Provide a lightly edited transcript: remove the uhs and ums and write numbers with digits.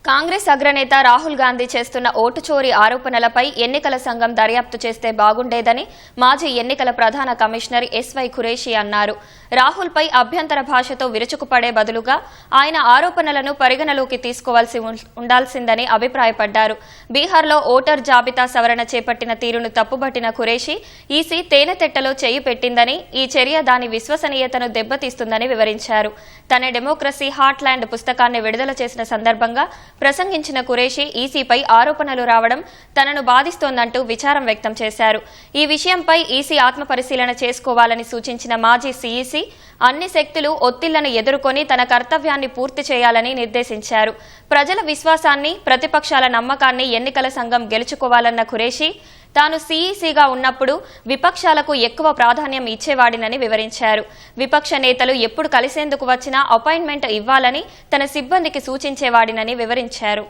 కాంగ్రెస్ అగ్రనేత రాహుల్ గాంధీ చేస్తున్న ఓటు చోరీ ఆరోపణలపై ఎన్నికల సంఘం దర్యాప్తు చేస్తే బాగుండేదని మాజీ ఎన్నికల ప్రధాన కమిషనర్ ఎస్వై ఖురేషీ అన్నారు. రాహుల్పై అభ్యంతర భాషతో విరుచుకుపడే బదులుగా ఆయన ఆరోపణలను పరిగణలోకి తీసుకోవాల్సి ఉండాల్సిందని అభిప్రాయపడ్డారు. బీహార్లో ఓటర్ జాబితా సవరణ చేపట్టిన తీరును తప్పుబట్టిన ఖురేషీ ఈసీ తేనెతెట్టలో చేయి పెట్టిందని, ఈ చర్య దాని విశ్వసనీయతను దెబ్బతీస్తుందని వివరించారు. తన డెమోక్రసీ హార్ట్లాండ్ పుస్తకాన్ని విడుదల చేసిన సందర్భంగా ప్రసంగించిన ఖురేషీ ఈసీపై ఆరోపణలు రావడం తనను బాధిస్తోందంటూ విచారం వ్యక్తం చేశారు. ఈ విషయంపై ఈసీ ఆత్మపరిశీలన చేసుకోవాలని సూచించిన మాజీ సీఈసీ అన్ని శక్తులు ఒత్తిళ్లను ఎదుర్కొని తన కర్తవ్యాన్ని పూర్తి చేయాలని నిర్దేశించారు. ప్రజల విశ్వాసాన్ని, ప్రతిపక్షాల నమ్మకాన్ని ఎన్నికల సంఘం గెలుచుకోవాలన్న ఖురేషీ తాను సీఈసీగా ఉన్నప్పుడు విపక్షాలకు ఎక్కువ ప్రాధాన్యం ఇచ్చేవాడినని వివరించారు. విపక్ష నేతలు ఎప్పుడు కలిసేందుకు వచ్చినా అపాయింట్మెంట్ ఇవ్వాలని తన సిబ్బందికి సూచించేవాడినని వివరించారు.